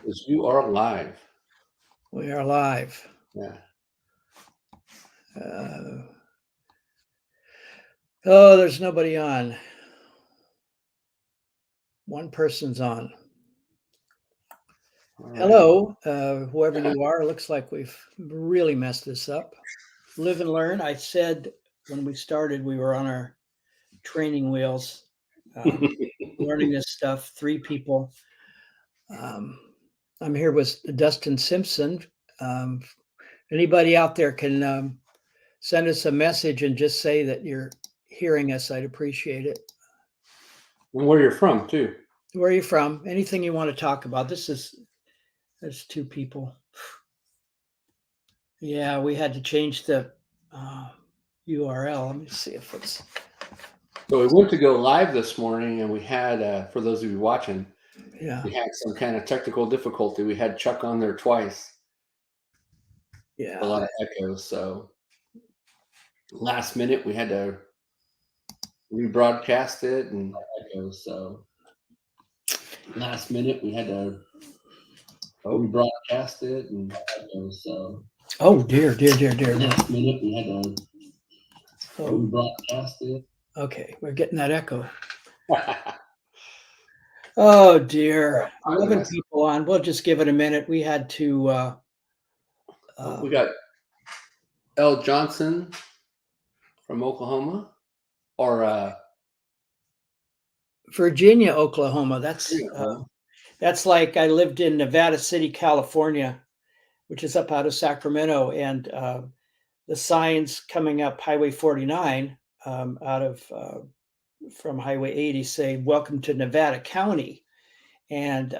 Because you are live. We are live. Yeah. There's nobody on. One person's on. All right. Hello, whoever you are. Looks like we've really messed this up. Live and learn. I said when we started, we were on our training wheels, learning this stuff. 3 people. I'm here with Dustin Simpson. Anybody out there can send us a message and just say that you're hearing us. I'd appreciate it. And where you're from, too. Where are you from? Anything you want to talk about? There's 2 people. Yeah, we had to change the URL. Let me see if it's. So we went to go live this morning, and we had, for those of you watching, Yeah, we had some kind of technical difficulty. We had Chuck on there twice. yeah. A lot of echoes. So last minute, we had to rebroadcast it, and echoes. So last minute, we had to rebroadcast it, and echoes. So. Oh dear. Last minute, we had to rebroadcast it. Okay, we're getting that echo. Oh dear. 11 people on. We'll just give it a minute. We had to. We got L. Johnson from Oklahoma, or Virginia, Oklahoma. That's like I lived in Nevada City, California, which is up out of Sacramento, and the signs coming up Highway 49 out of from Highway 80 say "Welcome to Nevada County," and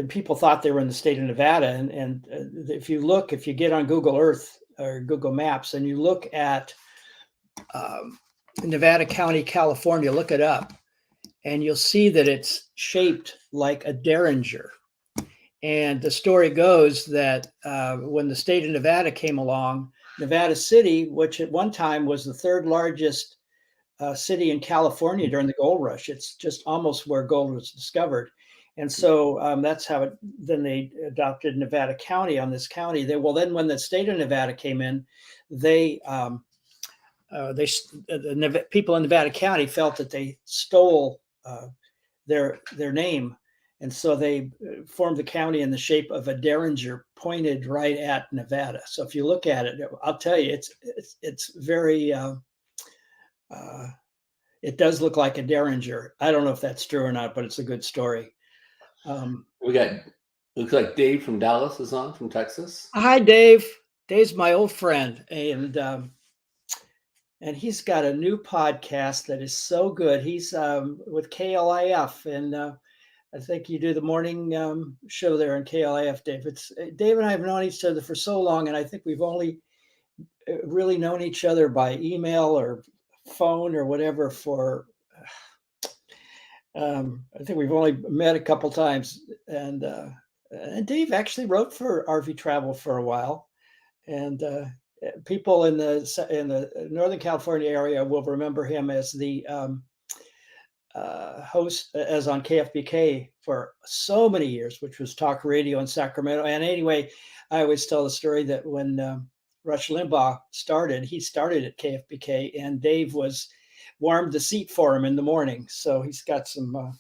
people thought they were in the state of Nevada. And if you get on Google Earth or Google Maps and you look at Nevada County, California, look it up, and you'll see that it's shaped like a derringer. And the story goes that when the state of Nevada came along, Nevada City, which at one time was the 3rd largest city in California during the gold rush, it's just almost where gold was discovered. And so that's how then they adopted Nevada County on this county. Then when the state of Nevada came in, the people in Nevada County felt that they stole their name. And so they formed the county in the shape of a derringer pointed right at Nevada. So if you look at it, I'll tell you, it's very, it does look like a derringer. I don't know if that's true or not, but it's a good story. We got, looks like Dave from Dallas is on, from Texas. Hi, Dave. Dave's my old friend, and he's got a new podcast that is so good. He's with KLIF, and I think you do the morning show there on KLIF, Dave. Dave and I have known each other for so long, and I think we've only really known each other by email or phone or whatever for. I think we've only met a couple times, and Dave actually wrote for RV Travel for a while, and people in the Northern California area will remember him as the host as on KFBK for so many years, which was talk radio in Sacramento. And anyway, I always tell the story that when Rush Limbaugh started, he started at KFBK, and Dave warmed the seat for him in the morning. So he's got some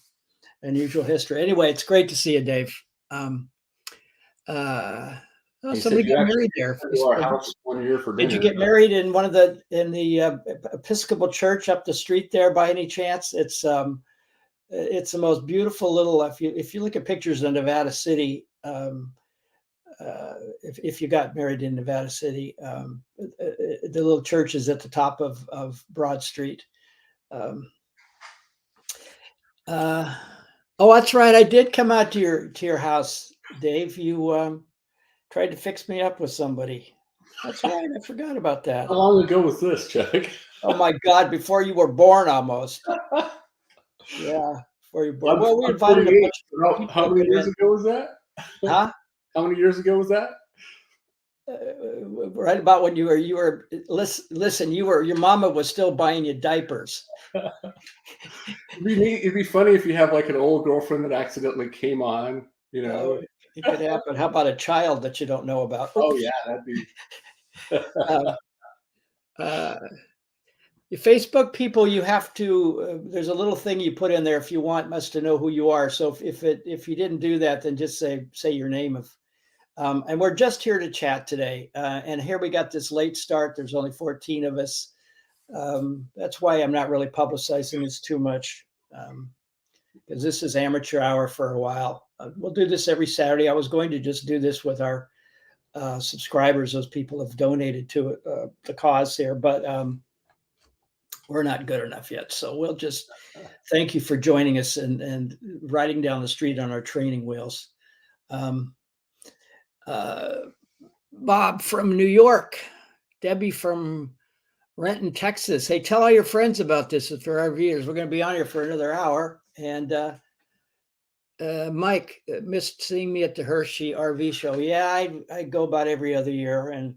unusual history. Anyway, it's great to see you, Dave. Somebody got married there. Our house 1 year for dinner. Did you get married in the Episcopal church up the street there by any chance? It's the most beautiful little. If you look at pictures of Nevada City, if you got married in Nevada City, the little church is at the top of Broad Street. That's right. I did come out to your house, Dave. You tried to fix me up with somebody. That's right. I forgot about that. How long ago was this, Chuck? Oh my God! Before you were born, almost. Yeah, before you were born. Well, we invited a bunch of people. How many years ago was that? Huh? How many years ago was that? right about when you were listen, your mama was still buying you diapers. It'd be funny if you have like an old girlfriend that accidentally came on, you Oh, know. it could happen. How about a child that you don't know about? Oh Oops. yeah, that'd be Um, uh, Facebook people, you have to. There's a little thing you put in there if you want us to know who you are. So if you didn't do that, then just say your name. And we're just here to chat today. And here we got this late start. There's only 14 of us. That's why I'm not really publicizing this too much, because this is amateur hour for a while. We'll do this every Saturday. I was going to just do this with our subscribers. Those people have donated to the cause here, but we're not good enough yet. So we'll just thank you for joining us and riding down the street on our training wheels. Um, uh, Bob from New York, Debbie from Renton, Texas. Hey, tell all your friends about this for our viewers. We're going to be on here for another hour. And Mike, missed seeing me at the Hershey Rv Show. Yeah, I go about every other year. And,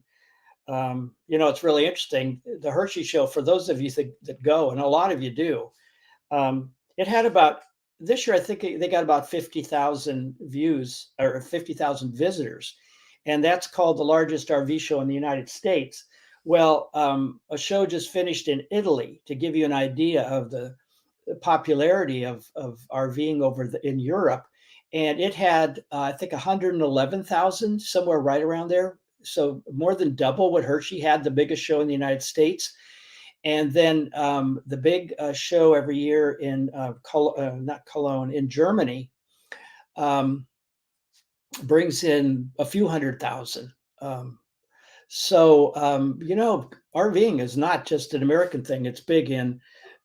it's really interesting. The Hershey Show, for those of you that go, and a lot of you do, it had about, this year, I think they got about 50,000 views or 50,000 visitors. And that's called the largest RV show in the United States. Well, a show just finished in Italy to give you an idea of the popularity of RVing in Europe. And it had, I think, 111,000, somewhere right around there. So more than double what Hershey had, the biggest show in the United States. And then the big show every year in not Cologne, in Germany, brings in a few 100,000. RVing is not just an American thing. It's big in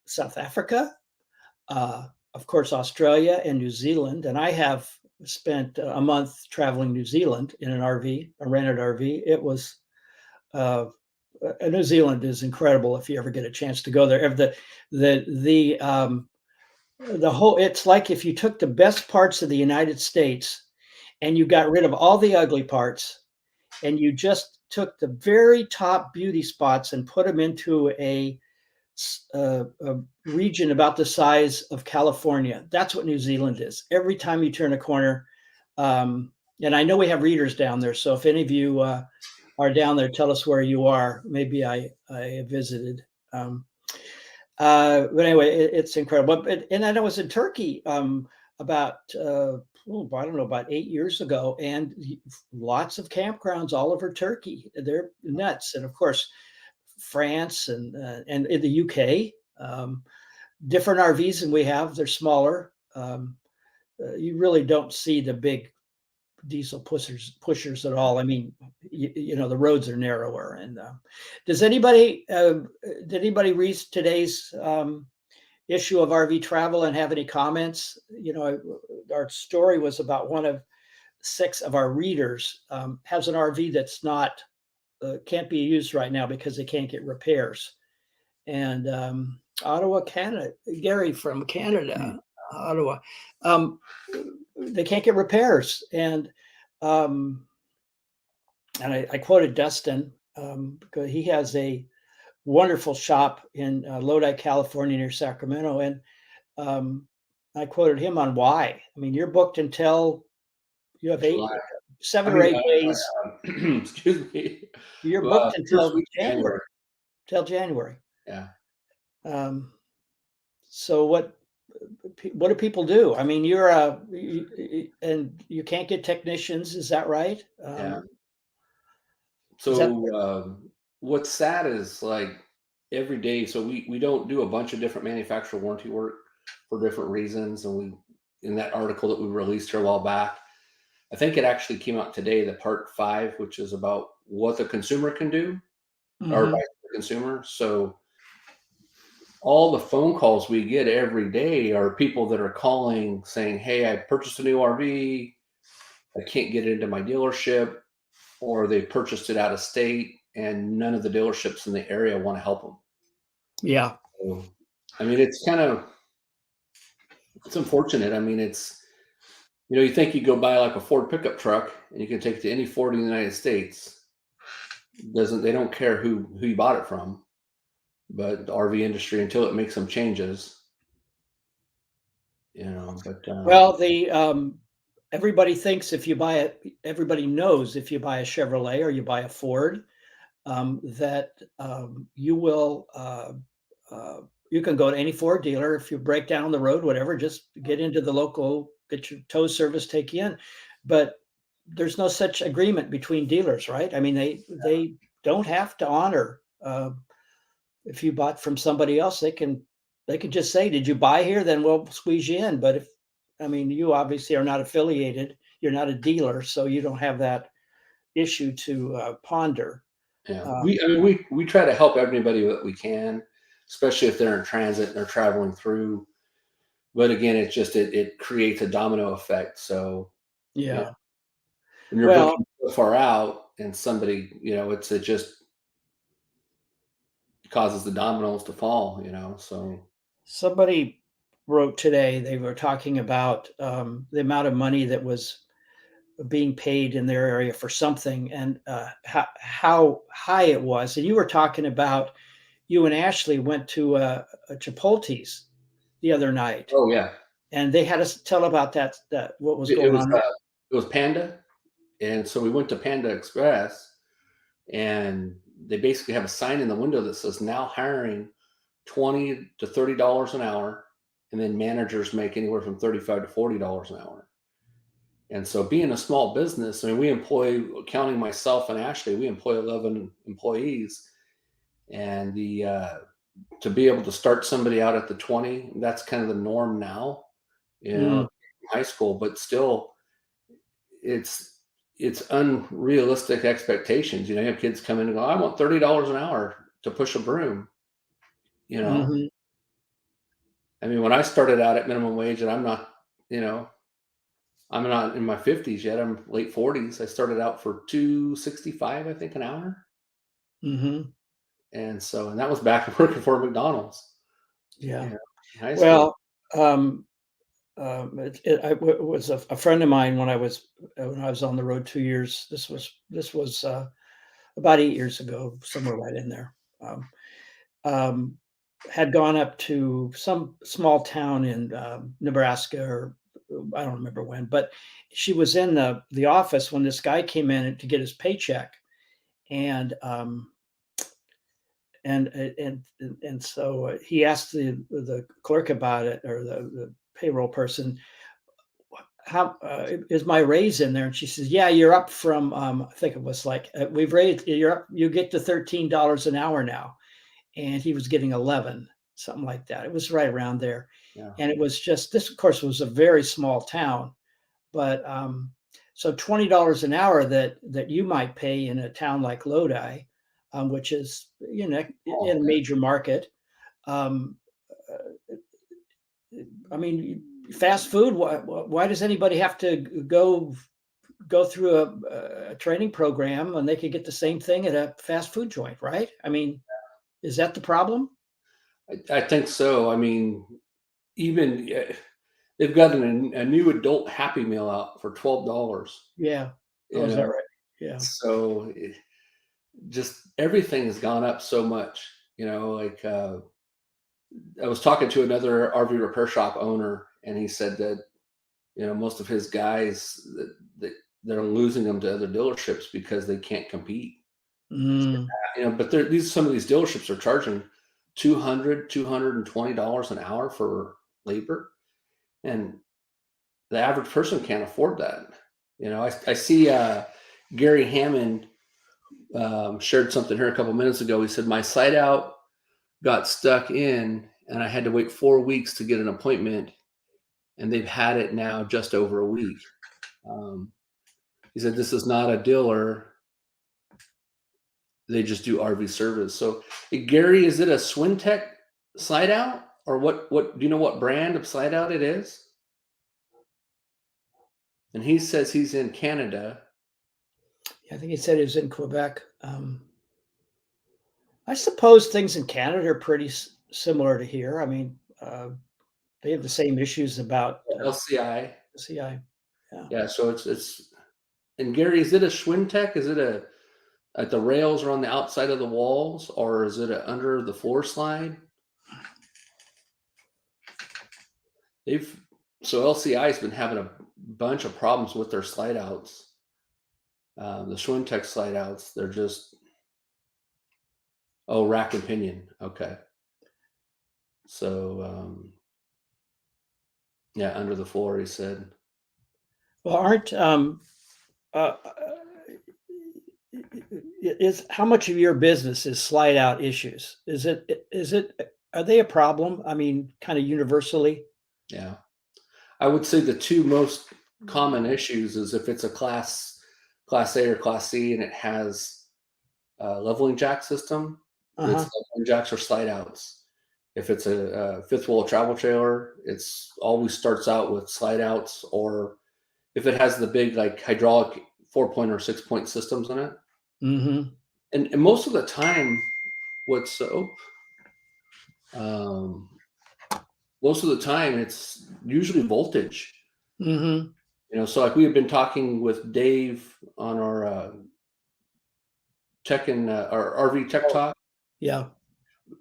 South Africa, of course, Australia and New Zealand. And I have spent a month traveling New Zealand in an RV, a rented RV. It was New Zealand is incredible if you ever get a chance to go there. The whole, it's like if you took the best parts of the United States and you got rid of all the ugly parts and you just took the very top beauty spots and put them into a region about the size of California. That's what New Zealand is. Every time you turn a corner, and I know we have readers down there, so if any of you are down there, tell us where you are. Maybe I visited. But anyway, it's incredible. And I was in Turkey about I don't know, about 8 years ago, and lots of campgrounds all over Turkey. They're nuts, and of course, France and in the UK, different RVs than we have. They're smaller. You really don't see the big diesel pushers at all. I mean, the roads are narrower. And did anybody read today's issue of RV Travel and have any comments? Our story was about one of 6 of our readers has an RV that's not can't be used right now because they can't get repairs. And Ottawa, Canada, Gary from Canada, Ottawa, they can't get repairs. And I quoted Dustin because he has a wonderful shop in Lodi, California, near Sacramento. And I quoted him on why. I mean, you're booked until you have 7 or 8 days. Excuse me. You're booked until January. Till January. Yeah. So what do people do? I mean, and you can't get technicians. Is that right? Yeah. So what's sad is like every day. So we don't do a bunch of different manufacturer warranty work for different reasons. And in that article that we released here a while back, I think it actually came out today, the part 5, which is about what the consumer can do or advice to the consumer. So all the phone calls we get every day are people that are calling saying, hey, I purchased a new RV. I can't get it into my dealership, or they purchased it out of state and none of the dealerships in the area want to help them. Yeah. So, I mean, it's unfortunate. I mean, you think you go buy like a Ford pickup truck and you can take it to any Ford in the United States. they don't care who you bought it from, but the RV industry, until it makes some changes, but Well, everybody thinks if you buy it, everybody knows if you buy a Chevrolet or you buy a Ford, that you can go to any Ford dealer. If you break down the road, whatever, just get into the local, get your tow service take you in. But there's no such agreement between dealers, right? I mean, they don't have to honor. If you bought from somebody else, they can just say, "Did you buy here?" Then we'll squeeze you in. But if I mean, you obviously are not affiliated. You're not a dealer, so you don't have that issue to ponder. yeah, Um, we try to help everybody that we can, especially if they're in transit and they're traveling through. But again, it creates a domino effect. So yeah, yeah. when you're Well, booking so far out and somebody, it just causes the dominoes to fall. So somebody wrote today. They were talking about the amount of money that was being paid in their area for something, and how high it was. And you were talking about you and Ashley went to a Chipotle's the other night, oh yeah, and they had us tell about that what was it going was on there. it was Panda, and so we went to Panda Express, and they basically have a sign in the window that says now hiring $20 to $30 an hour, and then managers make anywhere from $35 to $40 an hour. And so, being a small business, I mean, we employ, counting myself and Ashley, we employ 11 employees, and the to be able to start somebody out at the 20, that's kind of the norm now, Mm, high school, but still, it's it's unrealistic expectations. You have kids come in and go, I want $30 an hour to push a broom. You know, mhm, I mean, when I started out at minimum wage, and you know, I'm not in my 50s yet. I'm late 40s. I started out for 265, I think, an hour, mhm, and that was back working for McDonald's. yeah. Yeah, high school. Well, um, it was a friend of mine when I was on the road 2 years. This was about 8 years ago, somewhere right in there. Um, um, had gone up to some small town in Nebraska, or I don't remember when, but she was in the office when this guy came in to get his paycheck, and so he asked the clerk about it, or the payroll person, how is my raise in there? And she says, yeah, you're up from, I think it was like, we've raised, you're up, you get to $13 an hour now. And he was getting 11, something like that. It was right around there. Yeah. And it was just, this of course was a very small town, but so $20 an hour that you might pay in a town like Lodi, which is, in Oh, a yeah. major market. Um, uh, I mean, fast food. Why does anybody have to go through a training program when they could get the same thing at a fast food joint, right? I mean, is that the problem? I think so. I mean, even they've got a new adult Happy Meal out for $12. Yeah. Oh, You is that know, right? Yeah. so just everything has gone up so much. Like I was talking to another RV repair shop owner, and he said that most of his guys that they're losing them to other dealerships because they can't compete. Mm, But some of these dealerships are charging $220 an hour for labor, and the average person can't afford that. I see Gary Hammond shared something here a couple minutes ago. He said my site out got stuck in, and I had to wait 4 weeks to get an appointment, and they've had it now just over a week. Um, he said this is not a dealer; they just do RV service. So, hey, Gary, is it a Swintech side out, or what? Do you know what brand of side out it is? And he says he's in Canada. I think he said he was in Quebec. I suppose things in Canada are pretty similar to here. I mean, they have the same issues about LCI. CI. Yeah. Yeah, so it's and Gary, is it a Schwintech? Is it a Like the rails are on the outside of the walls, or is it a under the floor slide? They've so LCI's been having a bunch of problems with their slide outs. The Schwintek slide outs, they're just rack and pinion. Okay. So yeah, under the floor, he said. Well, aren't uh, is how much of your business is slide out issues? Is it are they a problem? I mean, kind of universally? Yeah. I would say the two most common issues is if it's a class A or class C and it has a leveling jack system, it's Uh-huh. leveling jacks or slide outs. If it's a fifth wheel travel trailer, it's always starts out with slide outs, or if it has the big like hydraulic 4-point or 6-point systems in it. Mhm. And most of the time, what's um, most of the time it's usually voltage. Mhm. So like we have been talking with Dave on our tech and our RV tech Oh, talk, yeah.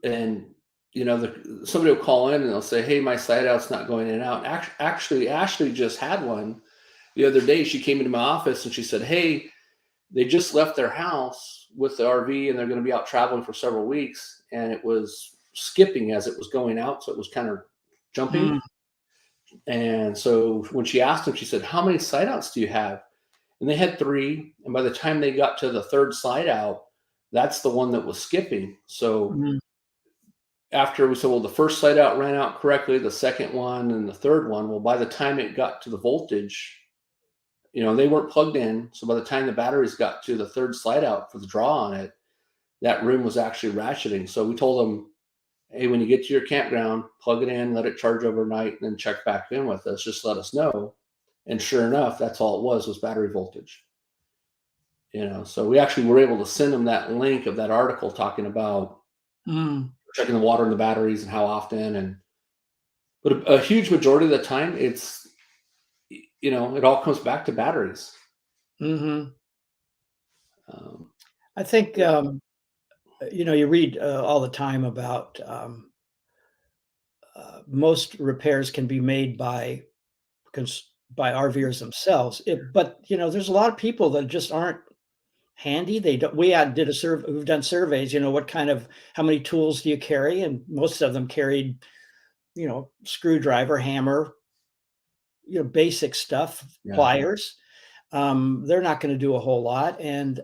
and somebody will call in and they'll say, "Hey, my slide out's not going in and out." Actually, Ashley just had one the other day. She came into my office and she said, "Hey, they just left their house with the RV and they're going to be out traveling for several weeks, and it was skipping as it was going out, so it was kind of jumping." Mm, And so when she asked him, she said, "How many slide outs do you have?" And they had three. And by the time they got to the third slide out, that's the one that was skipping. So mm, after we said, well, the first slide out ran out correctly, the second one and the third one, well, by the time it got to the voltage, they weren't plugged in. So by the time the batteries got to the third slide out for the draw on it, that room was actually ratcheting. So we told them, hey, when you get to your campground, plug it in, let it charge overnight, and then check back in with us. Just let us know. And sure enough, that's all it was battery voltage. So we actually were able to send them that link of that article talking about mm, checking the water in the batteries and how often. But a huge majority of the time, it all comes back to batteries. mhm. Um, I think, you read, all the time about, most repairs can be made by RVers themselves. But, there's a lot of people that just aren't handy. They don't we had did a survey we've done surveys, what kind of how many tools do you carry? And most of them carried, screwdriver, hammer, basic stuff, yeah, pliers. They're not going to do a whole lot. And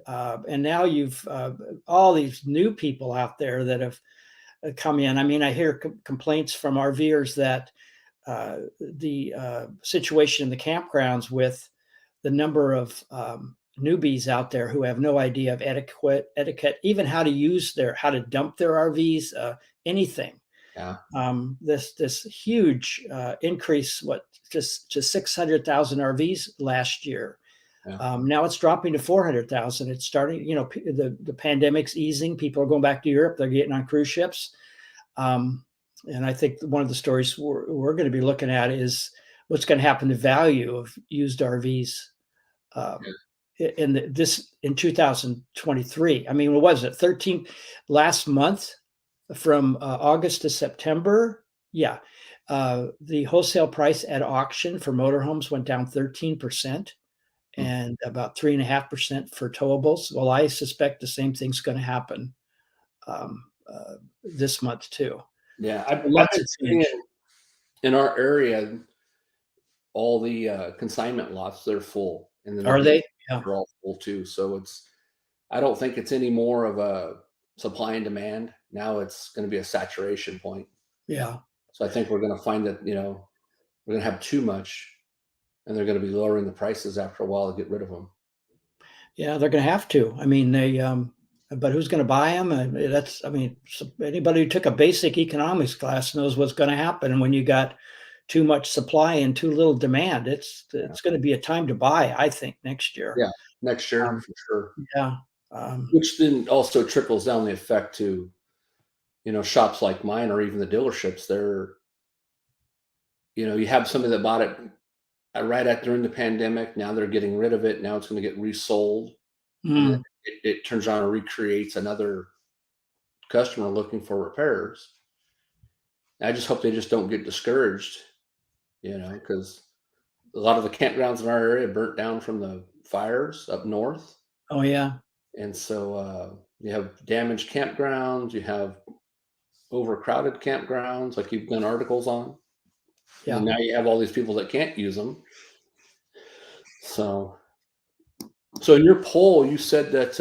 now you've all these new people out there that have come in. I mean, I hear complaints from RVers that the situation in the campgrounds with the number of newbies out there who have no idea of etiquette, even how to dump their RVs, anything. yeah, This huge increase, just to 600,000 RVs last year. yeah, Now it's dropping to 400,000. It's starting, the pandemic's easing. People are going back to Europe. They're getting on cruise ships. Um, and I think one of the stories we're going to be looking at is what's going to happen to value of used RVs um, in 2023. I mean, what was it? 13 last month from August to September. Yeah. The wholesale price at auction for motorhomes went down 13% mm, and about 3.5% for towables. Well, I suspect the same thing's going to happen um, this month too. yeah. So I've lots been of seeing change. it in our area. All the consignment lots, they're full, and then the Are dealers they? Yeah. are all full too. So I don't think it's any more of a supply and demand. Now it's going to be a saturation point. Yeah. So I think we're going to find that we're going to have too much, and they're going to be lowering the prices after a while to get rid of them. Yeah. They're going to have to. I mean, but who's going to buy them? I mean, anybody who took a basic economics class knows what's going to happen when you got too much supply and too little demand. Yeah, It's going to be a time to buy, I think, next year. yeah, next year Um, for sure. yeah. Um, Which then also trickles down the effect to shops like mine or even the dealerships. You have somebody that bought it right at during the pandemic. Now they're getting rid of it. Now it's going to get resold, and then mm, it turns around and recreates another customer looking for repairs. I just hope they just don't get discouraged, because a lot of the campgrounds in our area burnt down from the fires up north. Oh yeah. And so you have damaged campgrounds, you have overcrowded campgrounds, like you've done articles on. Yeah. And now you have all these people that can't use them. So in your poll, you said that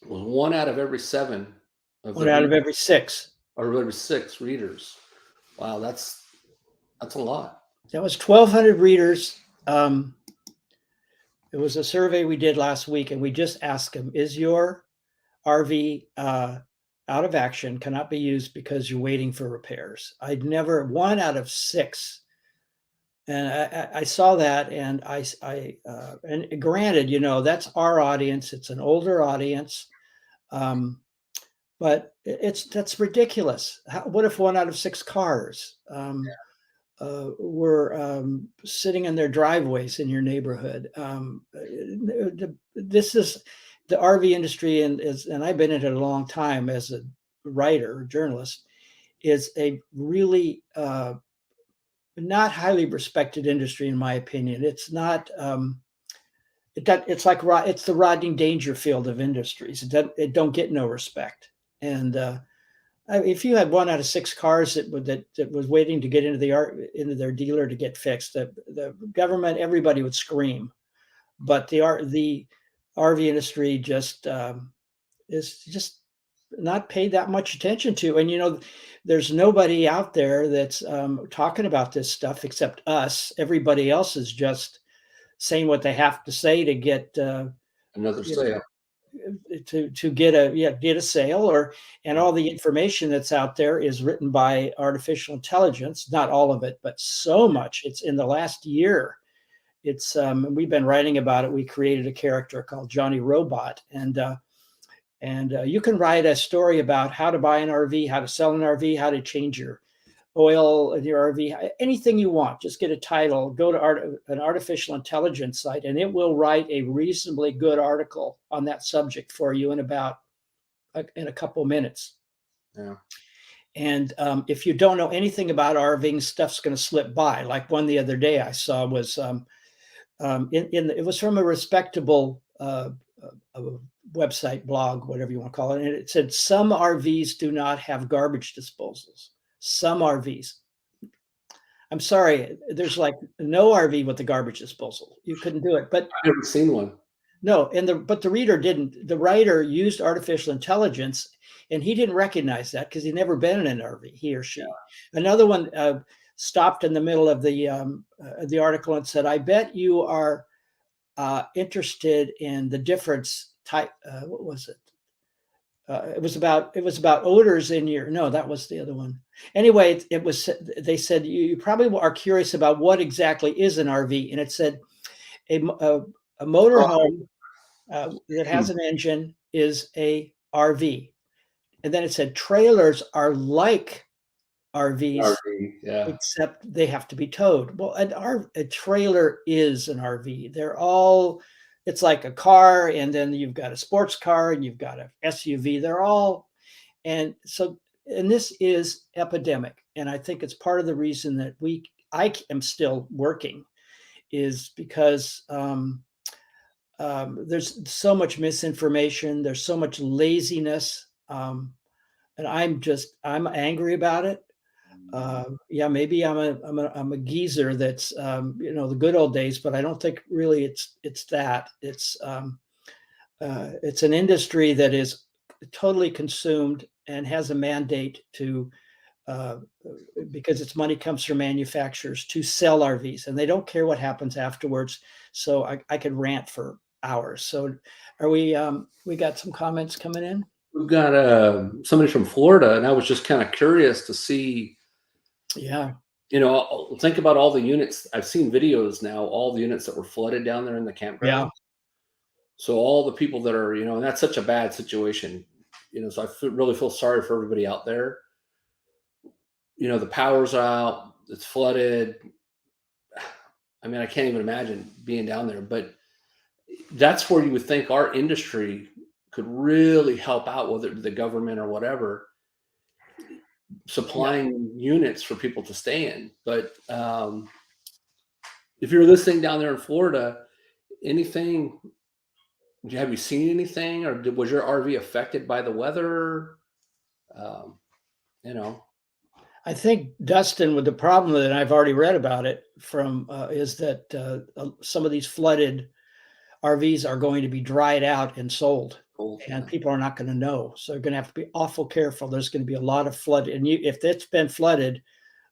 was 1 out of every 7 of One out of every 6. or every 6 readers. Wow, that's a lot. That was 1,200 readers. It was a survey we did last week, and we just asked them, is your RV out of action, cannot be used because you're waiting for repairs? I'd never, 1 out of 6. And I saw that, and and granted, that's our audience. It's an older audience. But that's ridiculous. What if 1 out of 6 cars were sitting in their driveways in your neighborhood? This is the RV industry, and I've been in it a long time as a writer, journalist, is a really not highly respected industry, in my opinion. It's not. It's the Rodney Dangerfield of industries. It don't get no respect. And if you had 1 out of 6 cars that was waiting to get into their dealer to get fixed, the government, everybody would scream. But the RV industry just is just not paid that much attention to. And there's nobody out there that's talking about this stuff except us. Everybody else is just saying what they have to say to get Another sale. To get a sale, and all the information that's out there is written by artificial intelligence. Not all of it, but so much. It's in the last year. It's we've been writing about it. We created a character called Johnny Robot, and you can write a story about how to buy an RV, how to sell an RV, how to change your oil in your RV, anything you want. Just get a title, go to an artificial intelligence site, and it will write a reasonably good article on that subject for you in a couple minutes. Yeah. And if you don't know anything about RVing, stuff's going to slip by. Like one the other day I saw was it was from a respectable website, blog, whatever you want to call it, and it said some RVs do not have garbage disposals. Some RVs. I'm sorry, there's like no RV with the garbage disposal. You couldn't do it. But I've never seen one. No, but the reader didn't. The writer used artificial intelligence, and he didn't recognize that because he'd never been in an RV, he or she. Yeah. Another one stopped in the middle of the article and said, "I bet you are interested in the difference type." What was it? It was about odors in your. No, that was the other one. Anyway, it was. They said you probably are curious about what exactly is an RV, and it said a motorhome that has an engine is a RV, and then it said trailers are like RVs, yeah, except they have to be towed. Well, a trailer is an RV. They're all. It's like a car, and then you've got a sports car, and you've got an SUV. They're all, and this is epidemic. And I think it's part of the reason that I am still working, is because there's so much misinformation. There's so much laziness, and I'm angry about it. Yeah, maybe I'm a geezer that's the good old days, but I don't think really it's that. It's an industry that is totally consumed and has a mandate to because its money comes from manufacturers to sell RVs, and they don't care what happens afterwards. So I could rant for hours. So are we got some comments coming in? We've got somebody from Florida, and I was just kind of curious to see. Yeah. Think about all the units. I've seen videos now, all the units that were flooded down there in the campground. Yeah. So all the people that are, and that's such a bad situation, so I really feel sorry for everybody out there. The power's out, it's flooded. I mean, I can't even imagine being down there, but that's where you would think our industry could really help out, whether it be the government or whatever, Yeah. supplying units for people to stay in. But if you're listening down there in Florida, anything, have you seen anything, or was your RV affected by the weather? Um, you know, I think Dustin, with the problem that I've already read about it from, is that some of these flooded RVs are going to be dried out and sold, cold, and yeah, people are not going to know. So they're going to have to be awful careful. There's going to be a lot of flood, and if it's been flooded,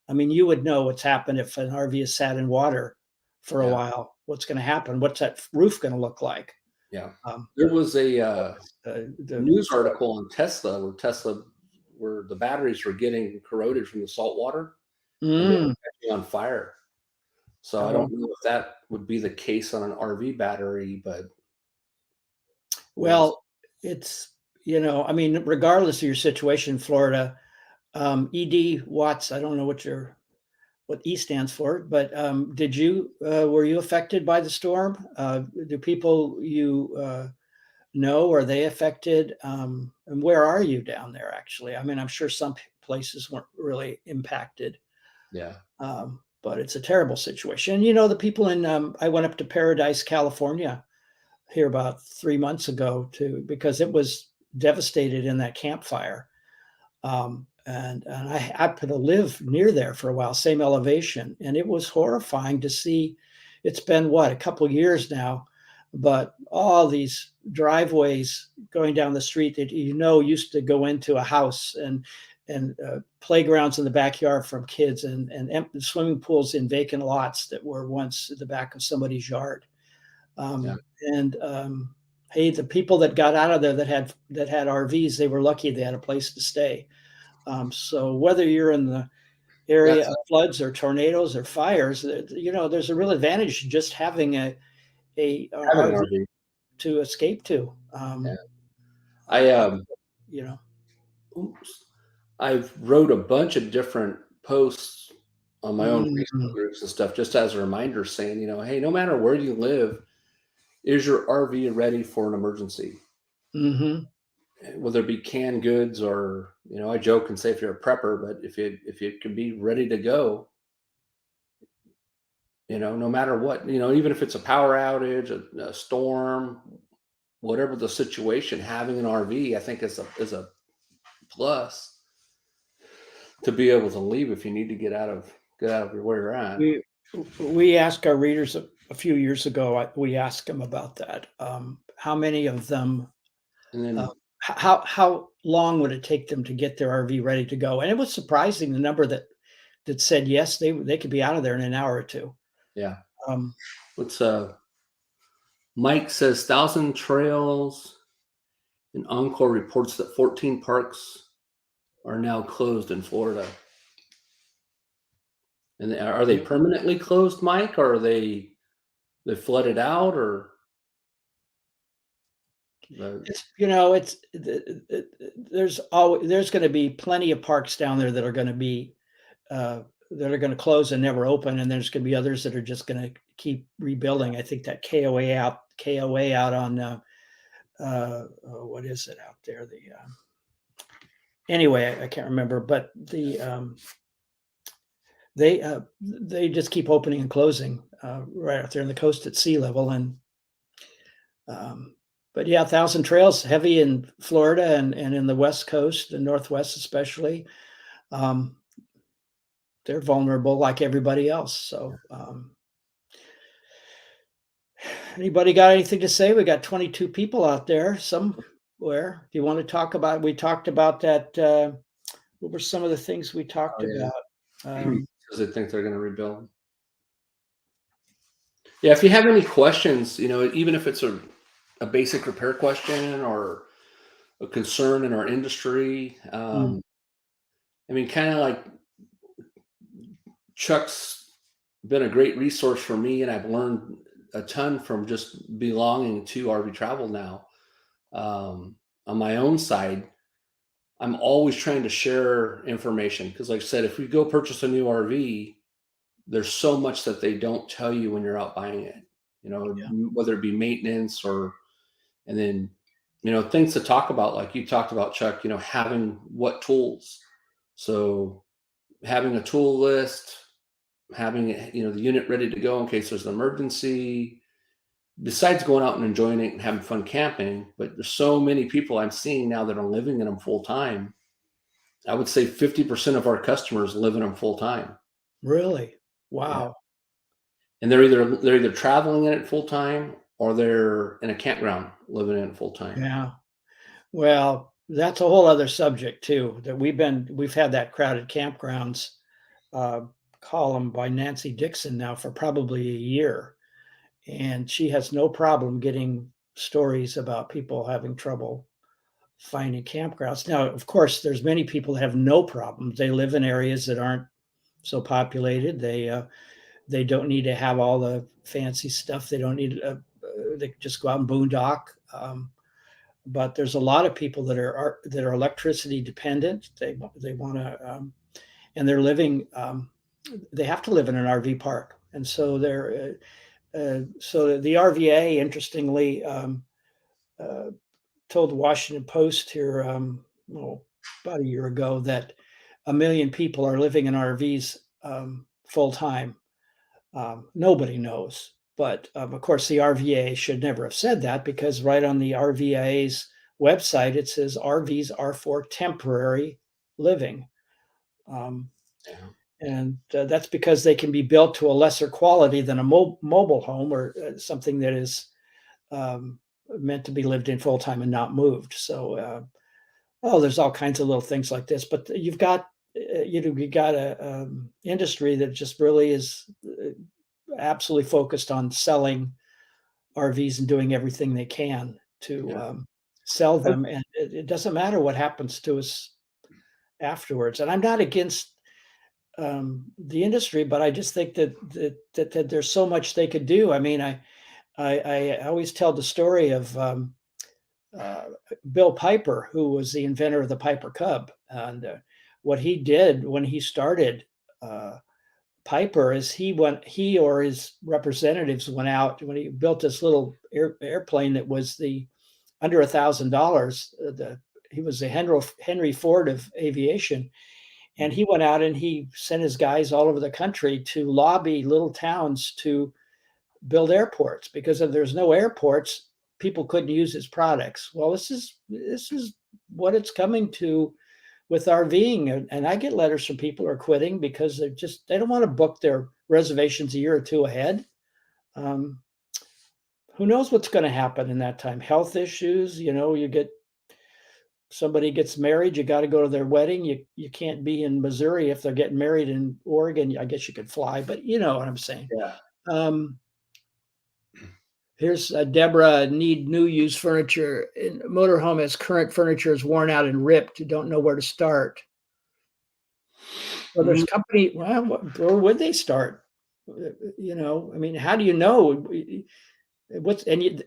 I mean, you would know what's happened if an RV is sat in water for a yeah, while. What's going to happen? What's that roof going to look like? yeah. Um, There was a the news article on Tesla where the batteries were getting corroded from the salt water and they mm, were catching on fire. So I oh, don't know if that would be the case on an RV battery, but there's well, it's I mean, regardless of your situation in Florida, ED Watts. I don't know what E stands for, but were you affected by the storm? Do people you know, are they affected? And where are you down there? Actually, I mean, I'm sure some places weren't really impacted, yeah, but it's a terrible situation. The people in I went up to Paradise, California, here about 3 months ago too, because it was devastated in that campfire. And I happened to live near there for a while, same elevation, and it was horrifying to see. It's been what, a couple years now, but all these driveways going down the street that used to go into a house, and playgrounds in the backyard from kids, and swimming pools in vacant lots that were once at the back of somebody's yard. yeah, And hey, the people that got out of there that had RVs, they were lucky they had a place to stay. So whether you're in the area that's of floods or tornadoes or fires, there's a real advantage to just having a having an RV RV. to escape to. Yeah, Uh, I uh, you know, oops, I've wrote a bunch of different posts on my own Facebook mm, groups and stuff, just as a reminder, saying, hey, no matter where you live, is your RV ready for an emergency? hmm Whether it be canned goods or, I joke and say if you're a prepper, but if you can be ready to go, no matter what, even if it's a power outage, a storm, whatever the situation, having an RV, I think is a plus to be able to leave if you need to get out of where you're at. we we asked our readers a few years ago. We asked them about that. How many of them And Uh, then, how long would it take them to get their RV ready to go? And it was surprising the number that said yes, they could be out of there in an hour or two. yeah, Um, what's Mike says Thousand Trails and Encore reports that 14 parks are now closed in Florida. And are they permanently closed, Mike, or are they flooded out, or the there's going to be plenty of parks down there uh, that are going to close and never open, and there's going to be others that are just going to keep rebuilding. I think that KOA out on what is it out there? Anyway, I can't remember, but they just keep opening and closing right out there on the coast at sea level. And um, but yeah, Thousand Trails heavy in Florida and in the West Coast, the Northwest especially. Um, they're vulnerable like everybody else. So anybody got anything to say? We got 22 people out there somewhere. Do you want to talk about? We talked about that. What were some of the things we talked oh yeah, about? Um, because they think they're going to rebuild. Yeah, if you have any questions, even if it's a basic repair question or a concern in our industry, mm, I mean, kind of like Chuck's been a great resource for me, and I've learned a ton from just belonging to RV Travel now. On my own side, I'm always trying to share information because, like I said, if we go purchase a new RV, there's so much that they don't tell you when you're out buying it. whether it be maintenance and then, things to talk about, like you talked about, Chuck, having what tools. So having a tool list, having, the unit ready to go in case there's an emergency, besides going out and enjoying it and having fun camping. But there's so many people I'm seeing now that are living in them full time. I would say 50% of our customers live in them full time. Really? Yeah. Wow. And they're either traveling in it full time or they're in a campground living in it full time. Yeah. Well, that's a whole other subject too, that we've had that crowded campgrounds uh, column by Nancy Dixon now for probably a year. And she has no problem getting stories about people having trouble finding campgrounds. Now, of course, there's many people that have no problems. They live in areas that aren't so populated. They don't need to have all the fancy stuff. They don't need. They can just go out and boondock. But there's a lot of people that are electricity dependent. They want to, and they're living. They have to live in an RV park, and so they're. So the RVA, interestingly, told the Washington Post here, about a year ago, that 1 million people are living in RVs full time. Nobody knows, but of course, the RVA should never have said that, because right on the RVA's website it says RVs are for temporary living. Um, and that's because they can be built to a lesser quality than a mobile home, or something that is meant to be lived in full time and not moved. So, there's all kinds of little things like this. But you've got you got a industry that just really is absolutely focused on selling RVs and doing everything they can to sell them, and it doesn't matter what happens to us afterwards. And I'm not against the industry, but I just think that there's so much they could do. I mean, I always tell the story of uh, Bill Piper, who was the inventor of the Piper Cub, and what he did when he started Piper is he or his representatives went out when he built this little airplane that was the under $1,000. He was the Henry Ford of aviation. And he went out and he sent his guys all over the country to lobby little towns to build airports, because if there's no airports, people couldn't use his products. Well, this is what it's coming to with RVing. And I get letters from people who are quitting because they don't want to book their reservations a year or two ahead. Who knows what's going to happen in that time? Health issues, somebody gets married, you got to go to their wedding. You can't be in Missouri if they're getting married in Oregon. I guess you could fly, but you know what I'm saying. Yeah. Here's Deborah, need new used furniture. In motorhome as current furniture is worn out and ripped. You don't know where to start. Well, there's company. Well, where would they start? I mean, how do you know what's and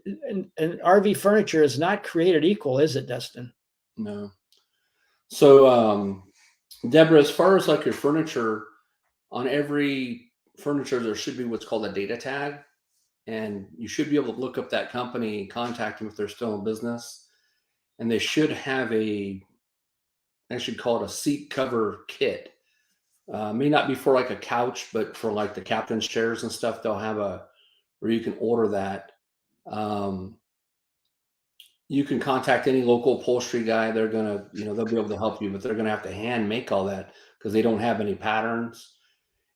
RV furniture is not created equal, is it, Dustin? No. So, Deborah, as far as like your furniture, on every furniture, there should be what's called a data tag. And you should be able to look up that company and contact them if they're still in business. And they should have I should call it a seat cover kit. May not be for like a couch, but for like the captain's chairs and stuff, they'll have where you can order that. You can contact any local upholstery guy. They're gonna, they'll be able to help you, but they're gonna have to hand make all that because they don't have any patterns.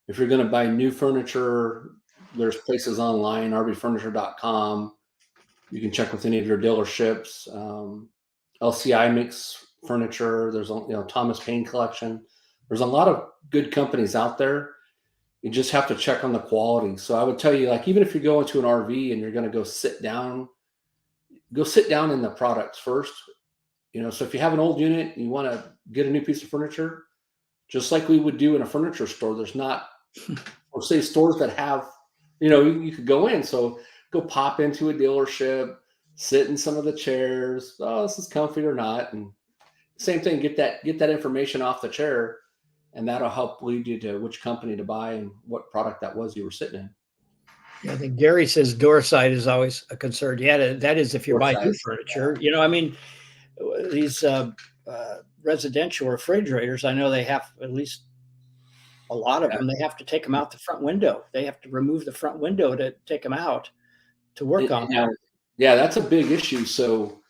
If you're gonna buy new furniture, there's places online, rvfurniture.com. You can check with any of your dealerships. LCI makes furniture. There's Thomas Payne Collection. There's a lot of good companies out there. You just have to check on the quality. So I would tell you, like, even if you go into an RV and you're going to go sit down in the products first. So if you have an old unit and you want to get a new piece of furniture, just like we would do in a furniture store, there's not, or say stores that have, you could go in. So go pop into a dealership, sit in some of the chairs. Oh, this is comfy or not. And same thing, get that information off the chair, and that'll help lead you to which company to buy and what product that was you were sitting in. Yeah, I think Gary says door side is always a concern. Yeah, that is if you're Door buying new size. furniture. I mean, these residential refrigerators, I know they have at least a lot of Yeah. them. They have to take them out the front window. They have to remove the front window to take them out to work on Yeah, them. yeah, that's a big issue. So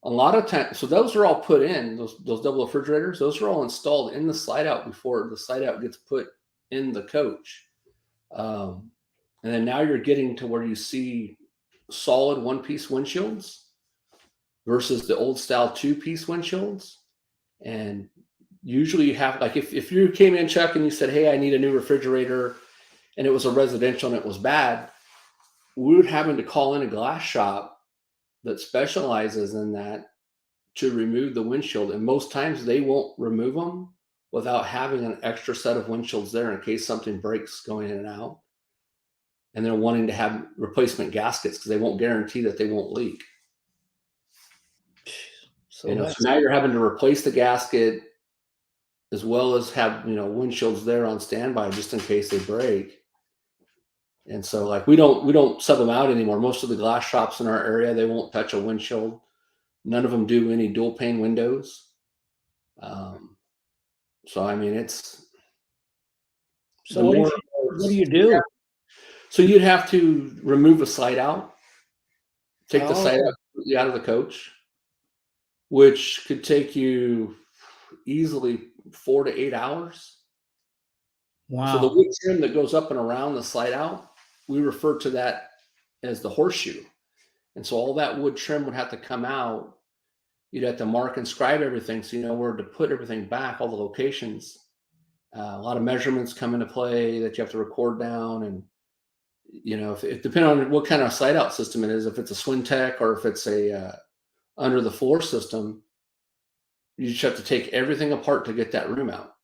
a lot of times, so those are all put in those double refrigerators. Those are all installed in the slide out before the slide out gets put in the coach. Um, and then now you're getting to where you see solid one-piece windshields versus the old style two-piece windshields. And usually you have, like, if you came in, Chuck, and you said, hey, I need a new refrigerator, and it was a residential and it was bad, we would having to call in a glass shop that specializes in that to remove the windshield. And most times they won't remove them without having an extra set of windshields there in case something breaks going in and out. And they're wanting to have replacement gaskets because they won't guarantee that they won't leak. So So now you're having to replace the gasket as well as have, windshields there on standby just in case they break. And so, like, we don't sub them out anymore. Most of the glass shops in our area, they won't touch a windshield. None of them do any dual pane windows. So I mean, it's so the more. what do you do? So you'd have to remove a slide out, take the slide Oh, out of the coach, which could take you easily 4 to 8 hours. So the wow. wood trim that goes up and around the slide out, we refer to that as the horseshoe. And so all that wood trim would have to come out. You'd have to mark and scribe everything so you know where to put everything back, all the locations. A lot of measurements come into play that you have to record down. And, if depending on what kind of slide out system it is, if it's a Swintech or if it's a under the floor system, you just have to take everything apart to get that room out.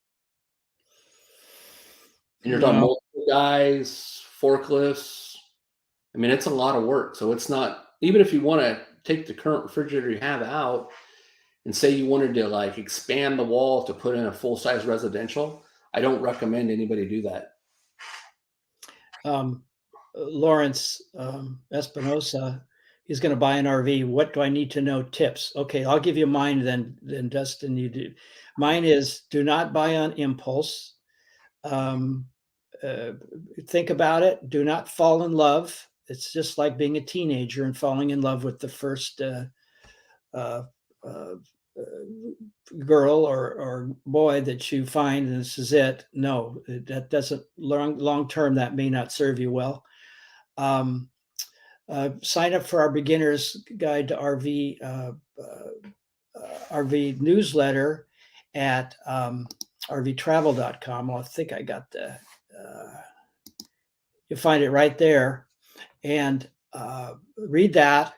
And you're talking Wow. multiple guys, forklifts. I mean, it's a lot of work. So it's not, even if you want to take the current refrigerator you have out and say you wanted to, like, expand the wall to put in a full size residential, I don't recommend anybody do that. Lawrence Espinosa, he's going to buy an RV. What do I need to know? Tips. Okay, I'll give you mine then Dustin, you do. Mine is do not buy on impulse. Um, think about it. Do not fall in love. It's just like being a teenager and falling in love with the first uh, uh, girl or boy that you find, and this is it. No, that doesn't long term. That may not serve you well. Um, sign up for our beginner's guide to RV newsletter at rvtravel.com. Well, I think I got you'll find it right there. And read that,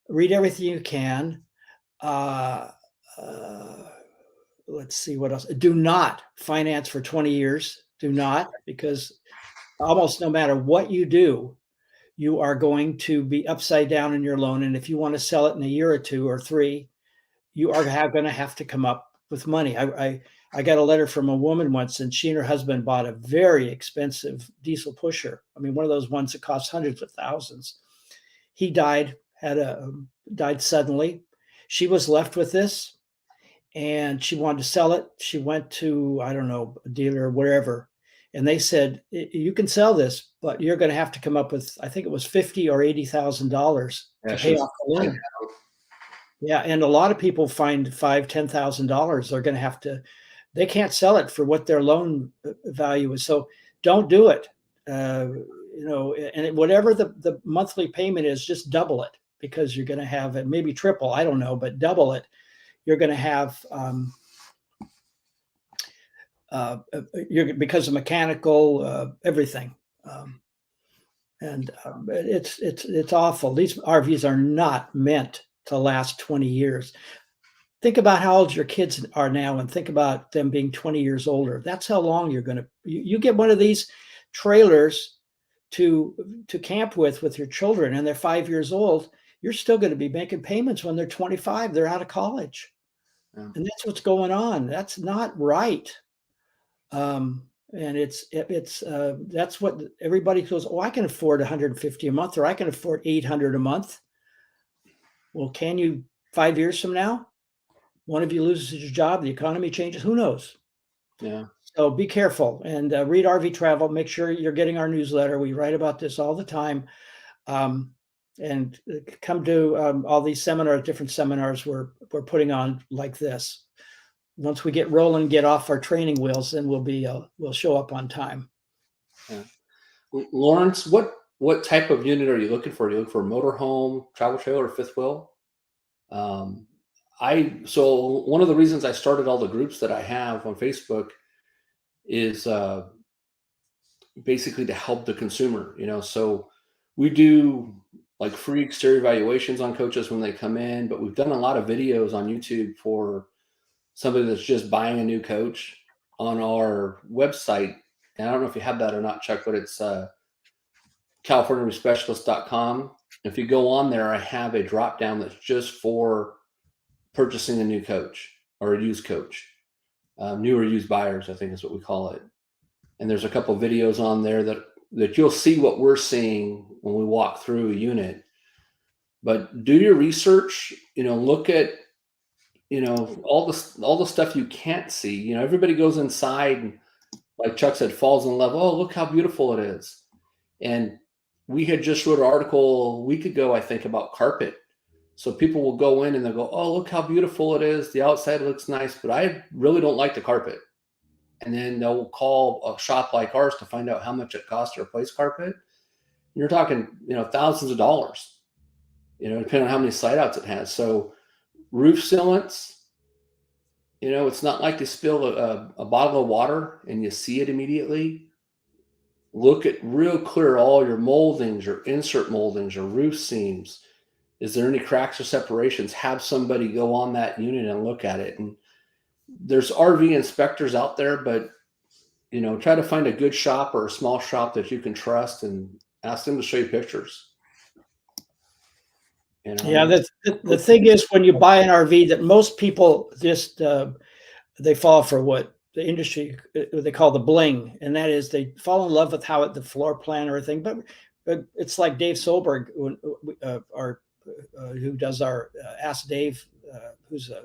read everything you can. Let's see what else. Do not finance for 20 years. Do not, because almost no matter what you do, you are going to be upside down in your loan. And if you want to sell it in a year or two or three, you are going to have to come up with money. I got a letter from a woman once, and she and her husband bought a very expensive diesel pusher. I mean, one of those ones that cost hundreds of thousands. He died, died suddenly. She was left with this, and she wanted to sell it. She went to, I don't know, a dealer or wherever, and they said, you can sell this, but you're going to have to come up with, I think it was $50,000 or $80,000 to pay off the loan. Yeah, and a lot of people find $5,000-$10,000. They're going to have to. They can't sell it for what their loan value is. So don't do it. And whatever the monthly payment is, just double it, because you're going to have it, maybe triple. I don't know, but double it. You're going to have because of mechanical everything. It's awful. These RVs are not meant to last 20 years. Think about how old your kids are now and think about them being 20 years older. That's how long you're going to, you get one of these trailers to camp with your children, and they're 5 years old. You're still going to be making payments when they're 25. They're out of college. Yeah. And that's what's going on. That's not right. And that's what everybody goes, oh, I can afford 150 a month, or I can afford 800 a month. Well, can you 5 years from now? One of you loses his job, the economy changes, who knows? Yeah. So be careful and read RV Travel. Make sure you're getting our newsletter. We write about this all the time. And come to all these seminars, different seminars we're putting on like this. Once we get rolling, get off our training wheels, then we'll show up on time. Yeah. Lawrence, what type of unit are you looking for? Are you looking for a motorhome, travel trailer, or fifth wheel? So one of the reasons I started all the groups that I have on Facebook is basically to help the consumer. So we do like free exterior evaluations on coaches when they come in, but we've done a lot of videos on YouTube for somebody that's just buying a new coach on our website. And I don't know if you have that or not, Chuck, but it's CaliforniaRevSpecialist.com. If you go on there, I have a drop down that's just for purchasing a new coach or a used coach. New or used buyers, I think is what we call it. And there's a couple of videos on there that you'll see what we're seeing when we walk through a unit. But do your research, look at, all the stuff you can't see. Everybody goes inside and, like Chuck said, falls in love. Oh, look how beautiful it is. And we had just wrote an article a week ago, I think, about carpet. So people will go in and they'll go, oh, look how beautiful it is. The outside looks nice, but I really don't like the carpet. And then they'll call a shop like ours to find out how much it costs to replace carpet. And you're talking, thousands of dollars, depending on how many slide outs it has. So roof sealants, it's not like you spill a bottle of water and you see it immediately. Look at real clear all your moldings, your insert moldings, your roof seams. Is there any cracks or separations? Have somebody go on that unit and look at it. And there's RV inspectors out there, but try to find a good shop or a small shop that you can trust and ask them to show you pictures. Yeah, the thing is, when you buy an RV, that most people just they fall for what the industry they call the bling, and that is they fall in love with how the floor plan or everything. But it's like Dave Solberg, who does our Ask Dave, who's a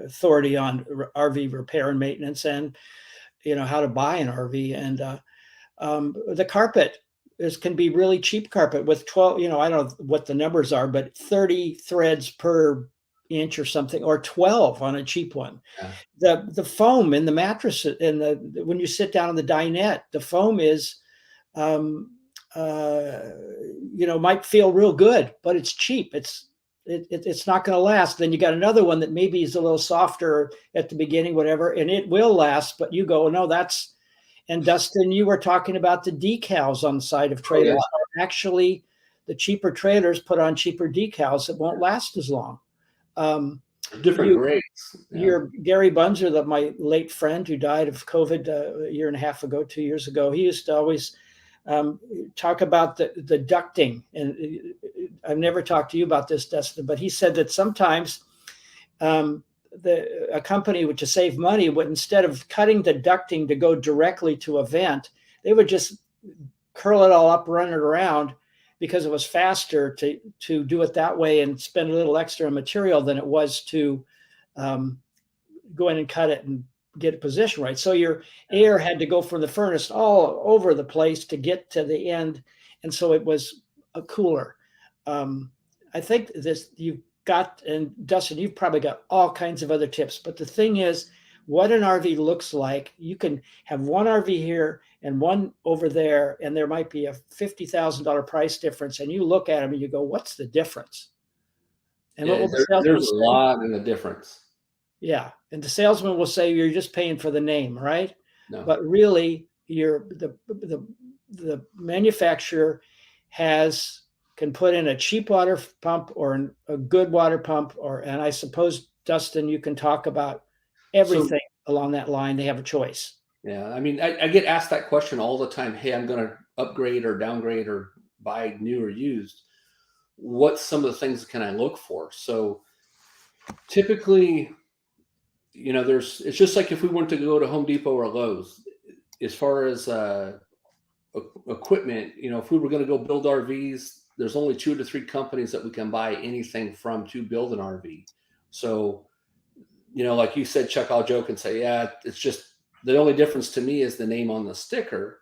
authority on RV repair and maintenance, and how to buy an RV. And the carpet can be really cheap carpet with 12, I don't know what the numbers are, but 30 threads per inch or something, or 12 on a cheap one. Yeah. The foam in the mattress and when you sit down on the dinette, the foam is might feel real good, but it's cheap. It's not going to last. Then you got another one that maybe is a little softer at the beginning, whatever, and it will last, but you go, no, that's. And Dustin, you were talking about the decals on the side of trailers. Oh, yeah. Actually, the cheaper trailers put on cheaper decals that won't last as long. Different grades. Yeah. Your Gary Bunzer, my late friend who died of COVID a year and a half ago, 2 years ago, he used to always talk about the ducting. And I've never talked to you about this, Dustin, but he said that sometimes a company would, to save money, would, instead of cutting the ducting to go directly to a vent, they would just curl it all up, run it around, because it was faster to do it that way and spend a little extra material than it was to go in and cut it and get a position right. So your air had to go from the furnace all over the place to get to the end, and so it was a cooler. I think you've got, and Dustin, you've probably got all kinds of other tips, but the thing is, what an RV looks like. You can have one RV here and one over there, and there might be a $50,000 price difference, and you look at them and you go, what's the difference? And yeah, there's a lot in the difference. Yeah, and the salesman will say you're just paying for the name, right? No. But really, the manufacturer can put in a cheap water pump or a good water pump, and I suppose, Dustin, you can talk about everything along that line. They have a choice. Yeah, I mean, I get asked that question all the time. Hey, I'm going to upgrade or downgrade or buy new or used. What's some of the things can I look for? So typically, it's just like if we went to go to Home Depot or Lowe's, as far as equipment, if we were going to go build RVs, there's only 2 to 3 companies that we can buy anything from to build an RV. So, like you said, Chuck, I'll joke and say, yeah, it's just the only difference to me is the name on the sticker.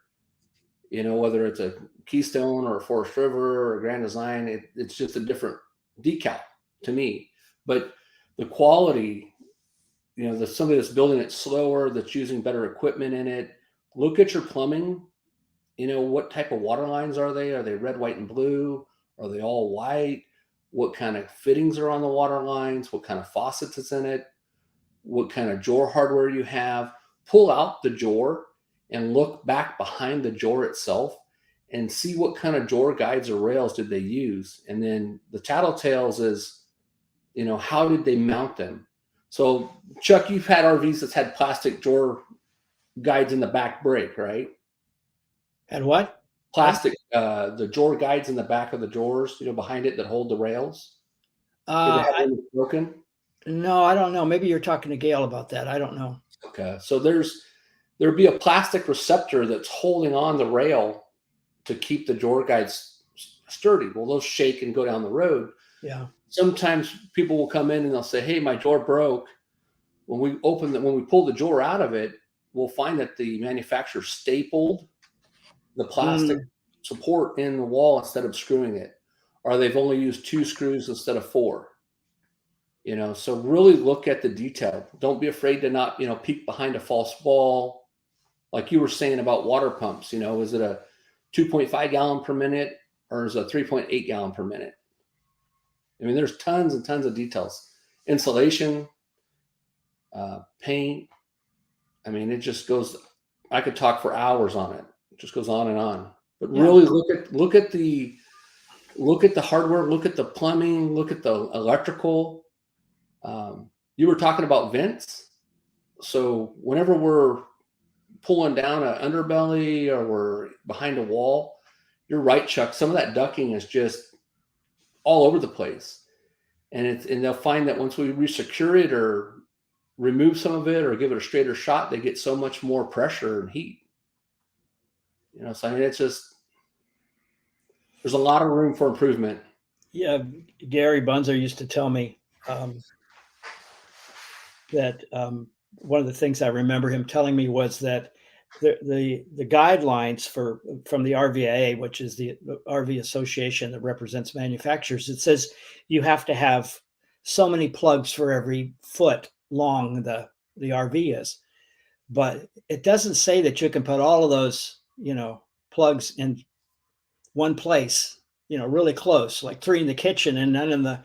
Whether it's a Keystone or a Forest River or a Grand Design, it's just a different decal to me. But the quality, somebody that's building it slower, that's using better equipment in it. Look at your plumbing. What type of water lines are they? Are they red, white, and blue? Are they all white? What kind of fittings are on the water lines? What kind of faucets is in it? What kind of drawer hardware you have? Pull out the drawer and look back behind the drawer itself and see what kind of drawer guides or rails did they use. And then the tattletales is, how did they mount them? So, Chuck, you've had RVs that's had plastic drawer guides in the back brake, right? And what? Plastic, the drawer guides in the back of the drawers, behind it that hold the rails. Did they have I, one broken? no, I don't know. Maybe you're talking to Gail about that. I don't know. Okay, so there'd be a plastic receptor that's holding on the rail to keep the drawer guides sturdy. Well, those shake and go down the road. Yeah. Sometimes people will come in and they'll say, "Hey, my drawer broke." When we pull the drawer out of it, we'll find that the manufacturer stapled the plastic support in the wall instead of screwing it, or they've only used 2 screws instead of 4. So really look at the detail. Don't be afraid to not, peek behind a false wall. Like you were saying about water pumps, is it a 2.5 gallon per minute or is it a 3.8 gallon per minute? I mean, there's tons and tons of details. Insulation, paint. I mean, it just goes, I could talk for hours on it. It just goes on and on. But really look at the hardware, look at the plumbing, look at the electrical. You were talking about vents. So whenever we're pulling down an underbelly or we're behind a wall, you're right, Chuck. Some of that ducking is just all over the place. And they'll find that once we resecure it or remove some of it or give it a straighter shot, they get so much more pressure and heat. So I mean, it's just, there's a lot of room for improvement. Yeah. Gary Bunzer used to tell me that one of the things I remember him telling me was that the guidelines from the RVIA, which is the RV Association that represents manufacturers, it says you have to have so many plugs for every foot long the RV is, but it doesn't say that you can put all of those plugs in one place, really close, like 3 in the kitchen and none in the.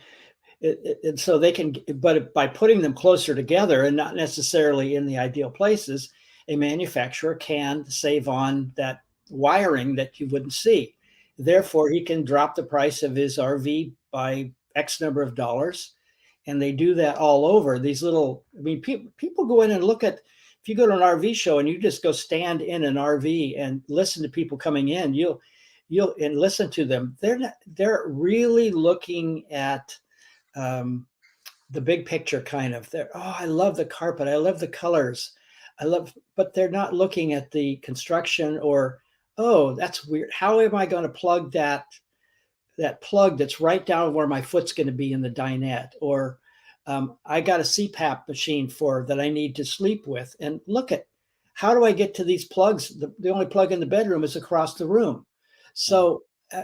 And so they can, but by putting them closer together and not necessarily in the ideal places, a manufacturer can save on that wiring that you wouldn't see. Therefore, he can drop the price of his RV by X number of dollars. And they do that all over. These little, I mean, people go in and look at, if you go to an RV show and you just go stand in an RV and listen to people coming in, you'll and listen to them. They're really looking at the big picture kind of. I love the carpet. I love the colors. But they're not looking at the construction or, oh, that's weird. How am I going to plug that plug that's right down where my foot's going to be in the dinette? Or I got a CPAP machine that I need to sleep with. And look at, how do I get to these plugs? The only plug in the bedroom is across the room. So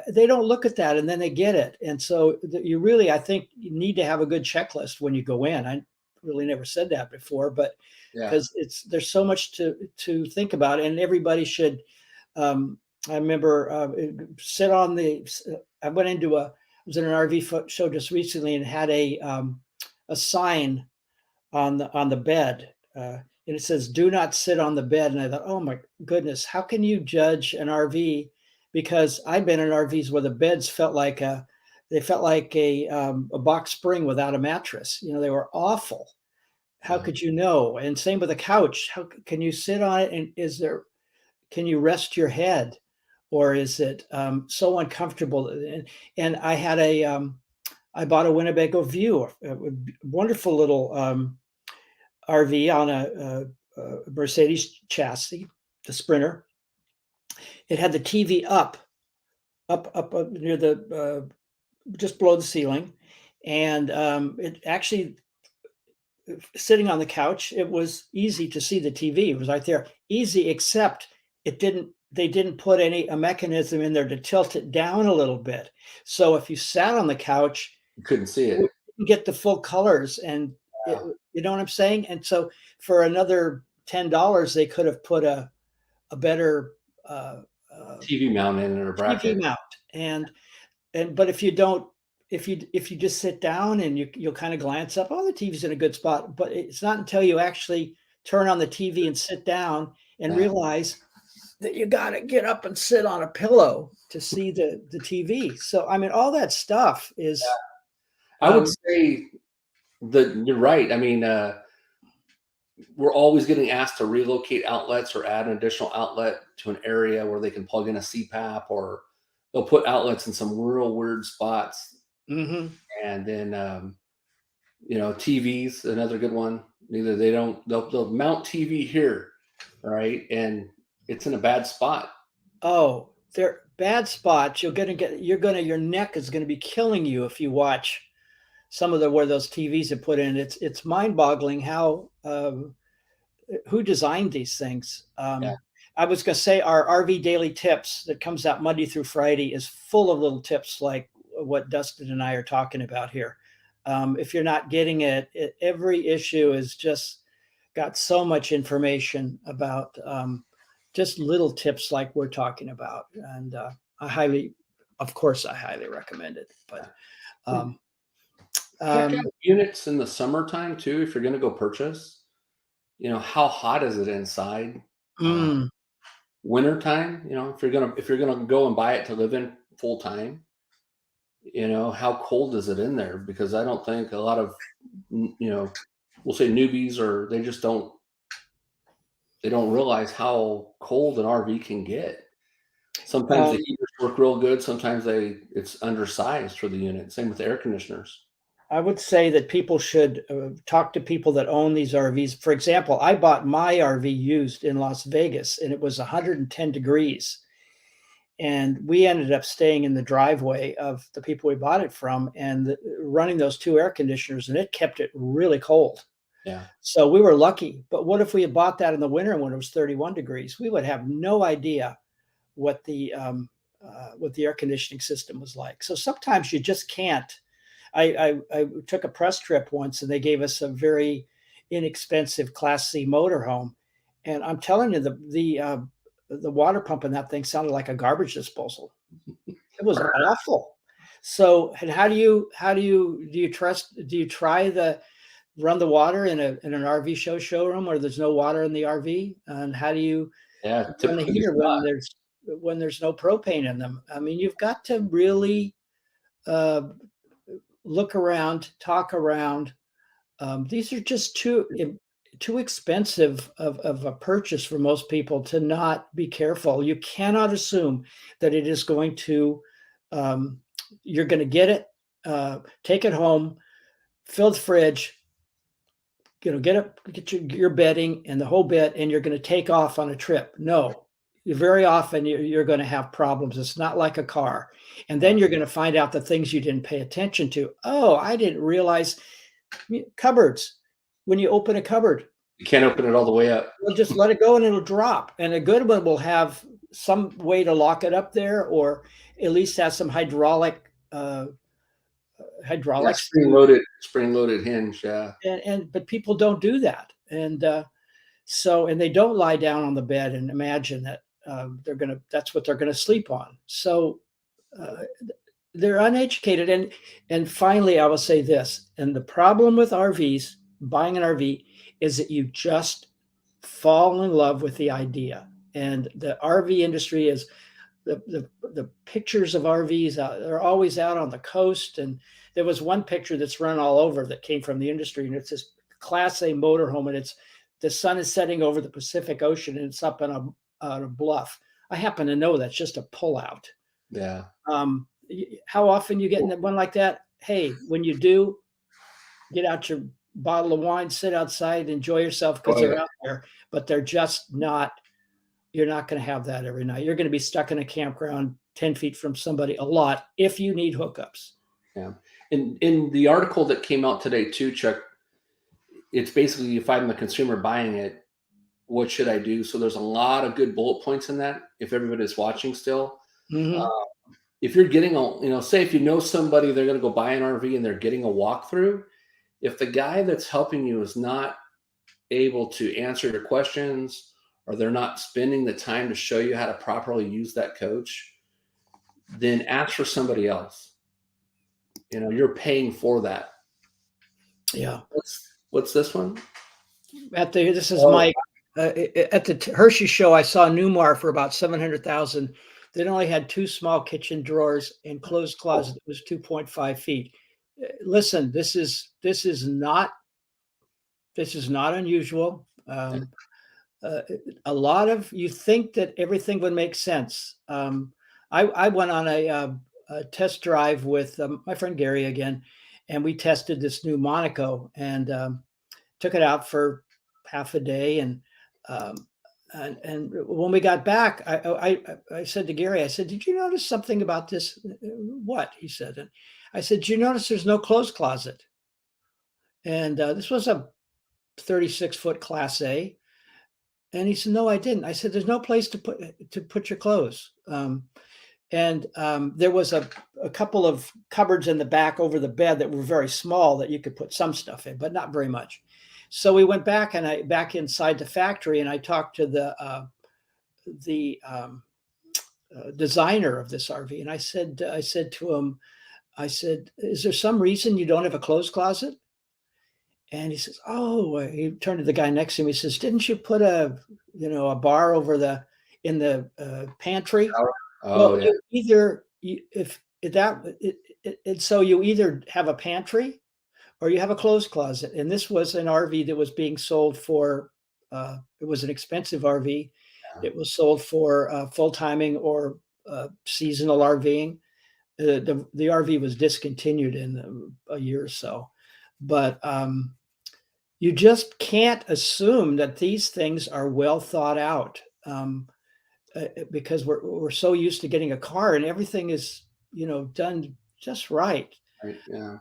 they don't look at that and then they get it. And so you really, I think you need to have a good checklist when you go in. I really never said that before, but because there's so much to think about, and everybody should, I remember I was in an RV show just recently and had a sign on the bed, and it says, "Do not sit on the bed." And I thought, oh my goodness, how can you judge an RV? Because I've been in RVs where the beds felt like a box spring without a mattress. They were awful. How could you know? And same with a couch. How can you sit on it? And can you rest your head, or is it so uncomfortable? And I had I bought a Winnebago View, a wonderful little RV on a Mercedes chassis, the Sprinter. It had the TV up near the just below the ceiling, and it actually sitting on the couch, it was easy to see the TV. It was right there, easy, except it didn't. They didn't put a mechanism in there to tilt it down a little bit. So if you sat on the couch, You couldn't see you it. wouldn't get the full colors, and Yeah. you know what I'm saying. And so for another $10, they could have put a better TV mount in or TV bracket. mount. And but if you don't, if you just sit down and you'll kind of glance up, oh, the TV's in a good spot. But it's not until you actually turn on the TV and sit down and Yeah. realize that you got to get up and sit on a pillow to see the TV. So I mean, all that stuff is. I would say that you're right. I mean, we're always getting asked to relocate outlets or add an additional outlet to an area where they can plug in a CPAP, or they'll put outlets in some real weird spots. Mhm. And then, TVs, another good one. Either they'll mount TV here, right? And it's in a bad spot. Oh, they're bad spots. Your neck is gonna be killing you if you watch some of the where those TVs are put in. It's mind-boggling how who designed these things. Yeah. I was gonna say our RV Daily Tips that comes out Monday through Friday is full of little tips like what Dustin and I are talking about here. If you're not getting it, every issue is just got so much information about just little tips like we're talking about, and of course, I highly recommend it. But um, Check um, out units in the summertime too if you're going to go purchase. How hot is it inside? Uh, mm, Wintertime, if you're gonna go and buy it to live in full time, how cold is it in there? Because I don't think a lot of we'll say newbies, or they don't realize how cold an RV can get. Sometimes the um, heaters work real good. Sometimes it's undersized for the unit. Same with the air conditioners. I would say that people should talk to people that own these RVs. For example, I bought my RV used in Las Vegas, and it was 110 degrees. And we ended up staying in the driveway of the people we bought it from, and running those two air conditioners, and it kept it really cold. Yeah, So we were lucky. But what if we had bought that in the winter when it was 31 degrees? We would have no idea what the air conditioning system was like. So sometimes you just can't. I took a press trip once, and they gave us a very inexpensive Class C motorhome, and I'm telling you, the water pump in that thing sounded like a garbage disposal. It was awful. So, and do you try the run the water in an RV showroom where there's no water in the RV? And how do you yeah. run the Typically, it's heater not. when there's no propane in them? I mean, you've got to really uh, look around, talk around. These are just too expensive of a purchase for most people to not be careful. You cannot assume that it is going to um, you're going to get it, take it home, fill the fridge, get your bedding and the whole bit, and you're going to take off on a trip. No, very often you're going to have problems. It's not like a car. And Yeah. then you're going to find out the things you didn't pay attention to. Oh, I didn't realize cupboards. When you open a cupboard, You can't open it all the way up. you'll just let it go and it'll drop. And a good one will have some way to lock it up there, or at least have some Yeah, hydraulics. spring loaded hinge. Yeah, And but people don't do that. And they don't lie down on the bed and imagine that that's what they're gonna sleep on. So uh, they're uneducated. And finally, I will say this. And the problem with RVs, buying an RV, is that you just fall in love with the idea. And the RV industry is the pictures of RVs. They're always out on the coast. And there was one picture that's run all over that came from the industry, and it's this Class A motorhome, and it's the sun is setting over the Pacific Ocean, and it's up on a bluff. I happen to know that's just a pullout. yeah. How often you get in one like that? Hey, when you do, get out your bottle of wine, sit outside, enjoy yourself because they're out there, but they're just not. You're not going to have that every night. You're going to be stuck in a campground 10 feet from somebody a lot if you need hookups. Yeah. In the article that came out today too, Chuck, it's basically if I'm the consumer buying it, what should I do? So there's a lot of good bullet points in that. If everybody's watching still, Mm-hmm. if you're getting a, say if you know somebody, they're going to go buy an RV and they're getting a walkthrough. If the guy that's helping you is not able to answer your questions, or they're not spending the time to show you how to properly use that coach, then ask for somebody else. You're paying for that. Yeah. What's this one? This is Mike. At the Hershey Show, I saw Newmar for about 700,000. They only had 2 small kitchen drawers and closed closet that was 2.5 feet. Listen, this is not unusual. A lot of you think that everything would make sense. I went on a test drive with my friend Gary again, and we tested this new Monaco and took it out for half a day. And when we got back, I said to Gary, I said, "Did you notice something about this?" What? He said. And I said, "Did you notice there's no clothes closet?" And this was a 36-foot Class A. And he said, "No, I didn't." I said, "There's no place to put your clothes." There was a couple of cupboards in the back over the bed that were very small that you could put some stuff in, but not very much. So we went back back inside the factory, and I talked to the designer of this RV, and I said to him, "Is there some reason you don't have a clothes closet?" And he says, "Oh," he turned to the guy next to him. He says, "Didn't you put a bar over in the pantry?" Oh, Well, so you either have a pantry or you have a clothes closet. And this was an RV that was being sold for, it was an expensive RV. yeah. It was sold for full timing or seasonal RVing. The RV was discontinued in a year or so, but you just can't assume that these things are well thought out. Because we're so used to getting a car and everything is done just right. Right. Yeah.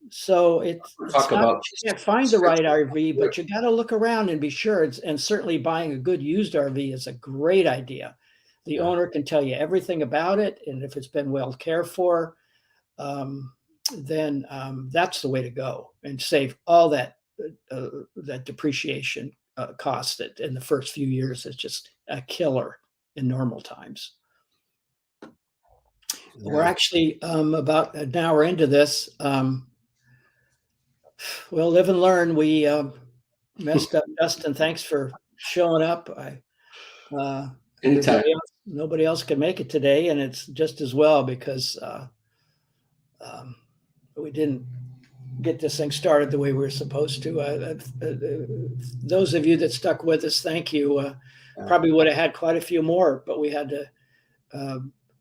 So it's Talk not, about you can't find the right RV, but you got to look around and be sure. And certainly buying a good used RV is a great idea. The owner can tell you everything about it, and if it's been well cared for, then that's the way to go and save all that depreciation cost that in the first few years is just a killer in normal times. Yeah. We're actually about an hour into this. We'll live and learn. We messed up. Dustin, thanks for showing up. Anytime. Nobody else could make it today, and it's just as well because we didn't get this thing started the way we were supposed to. Those of you that stuck with us, thank you. Probably would have had quite a few more, but we had to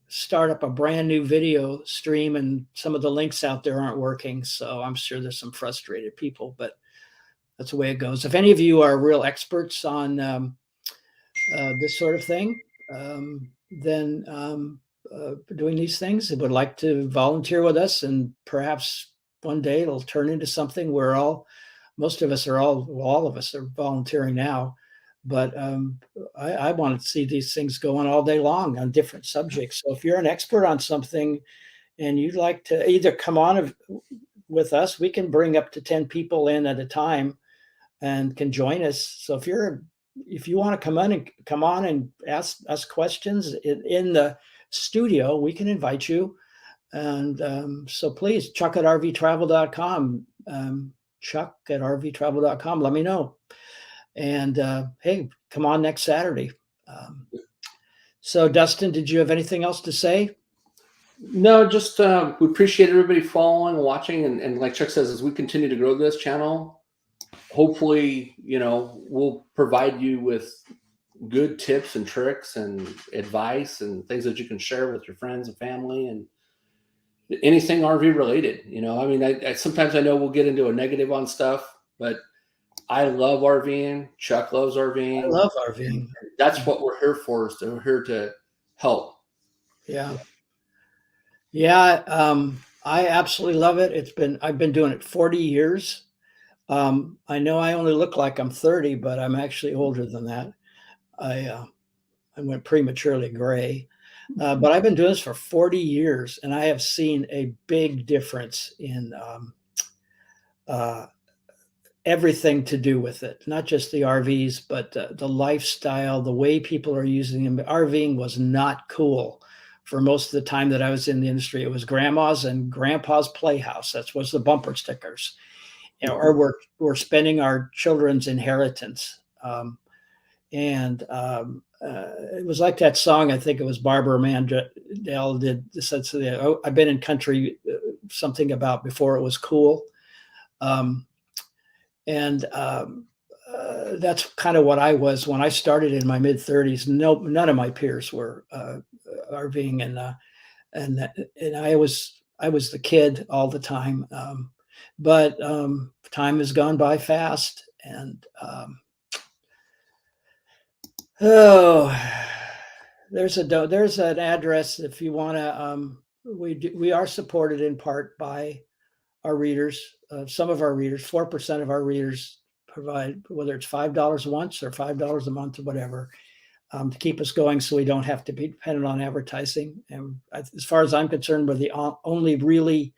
start up a brand new video stream, and some of the links out there aren't working. So I'm sure there's some frustrated people, but that's the way it goes. If any of you are real experts on this sort of thing, then doing these things, and would like to volunteer with us, and perhaps one day it'll turn into something where all of us are volunteering now. But I want to see these things going all day long on different subjects. So if you're an expert on something and you'd like to either come on with us, we can bring up to 10 people in at a time and can join us. So if you want to come on and ask us questions in the studio, we can invite you. And so please, Chuck at rvtravel.com, Chuck at rvtravel.com. Let me know. And hey, come on next Saturday. So Dustin, did you have anything else to say? No, just we appreciate everybody following and watching. And like Chuck says, as we continue to grow this channel, hopefully, we'll provide you with good tips and tricks and advice and things that you can share with your friends and family and anything RV related. I mean, I sometimes I know we'll get into a negative on stuff, But I love RVing. Chuck loves I RVing. love RVing. That's what we're here for. Is we're here to help. Yeah. Yeah. I absolutely love it. I've been doing it 40 years. I know I only look like I'm 30, but I'm actually older than that. I went prematurely gray. But I've been doing this for 40 years, and I have seen a big difference in uh, everything to do with it, not just the RVs, but the lifestyle, the way people are using them. RVing was not cool for most of the time that I was in the industry. It was grandma's and grandpa's playhouse. That was the bumper stickers, or we're spending our children's inheritance. It was like that song. I think it was Barbara Mandel said something. Oh, I've been in country, something about before it was cool. That's kind of what I was when I started in my mid 30s. No, none of my peers were RVing, and I was the kid all the time. But time has gone by fast, and there's an address if you want to. We are supported in part by our readers. Some of our readers, 4% of our readers provide, whether it's $5 once or $5 a month or whatever, to keep us going, so we don't have to be dependent on advertising. And as far as I'm concerned, we're the only really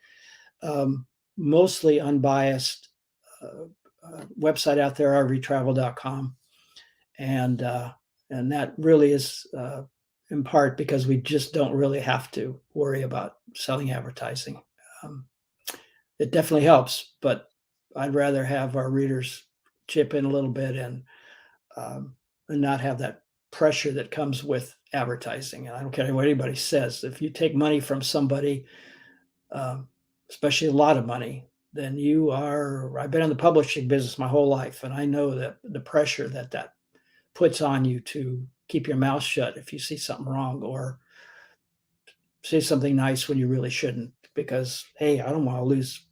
mostly unbiased website out there, rvtravel.com, and that really is in part because we just don't really have to worry about selling advertising. It definitely helps, but I'd rather have our readers chip in a little bit and not have that pressure that comes with advertising. And I don't care what anybody says. If you take money from somebody, especially a lot of money, then I've been in the publishing business my whole life, and I know that the pressure that puts on you to keep your mouth shut if you see something wrong, or say something nice when you really shouldn't, because, hey, I don't want to lose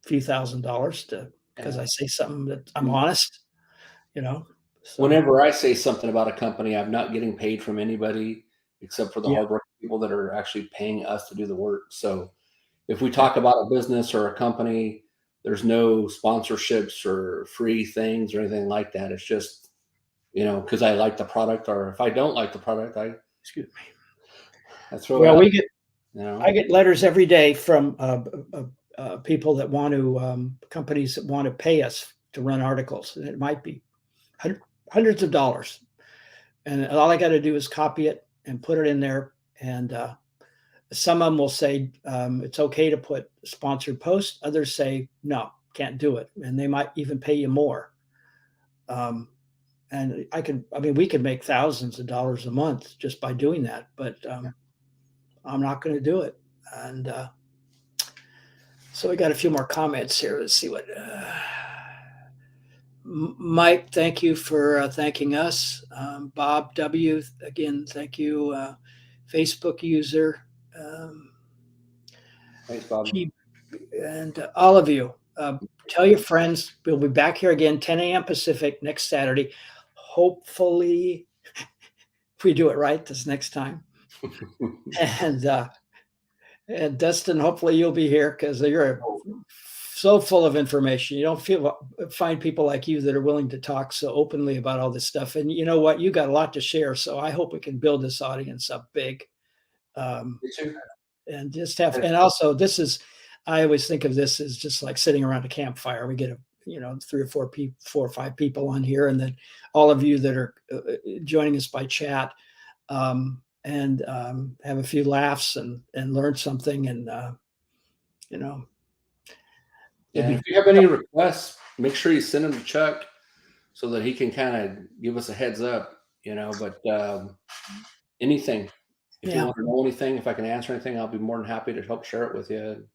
a few $1,000s because I say something that I'm honest, So. Whenever I say something about a company, I'm not getting paid from anybody except for the Yeah. hardworking people that are actually paying us to do the work. So if we talk about a business or a company, there's no sponsorships or free things or anything like that. It's just, because I like the product, or if I don't like the product, Excuse me. I throw Well, it out. I get letters every day from people that want to, companies that want to pay us to run articles, and it might be hundreds of dollars. And all I got to do is copy it and put it in there. And some of them will say it's okay to put sponsored posts. Others say, no, can't do it. And they might even pay you more. And we could make thousands of dollars a month just by doing that. But I'm not going to do it. And so we got a few more comments here. Let's see what. Mike, thank you for thanking us. Bob W, again, thank you. Facebook user. Thanks, Bob. And all of you, tell your friends. We'll be back here again, 10 a.m. Pacific next Saturday. Hopefully, if we do it right this next time. And Dustin, hopefully you'll be here, because you're so full of information. You don't find people like you that are willing to talk so openly about all this stuff. And you know what? You got a lot to share. So I hope we can build this audience up big. Me too. And just and also I always think of this as just like sitting around a campfire. We get 3 or 4 4 or 5 people on here, and then all of you that are joining us by chat, and have a few laughs and learn something. And if you have any requests, make sure you send them to Chuck so that he can kind of give us a heads up, but anything, if you want to know anything, if I can answer anything, I'll be more than happy to help share it with you.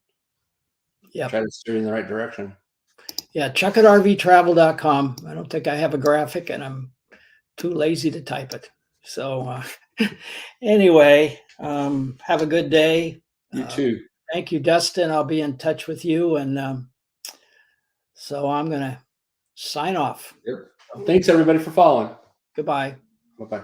Yeah. Try to steer you in the right direction. Yeah. Chuck at rvtravel.com. I don't think I have a graphic, and I'm too lazy to type it. So anyway, have a good day. You too. Thank you, Dustin. I'll be in touch with you. And so I'm going to sign off. Yep. Thanks everybody for following. Goodbye. Bye-bye.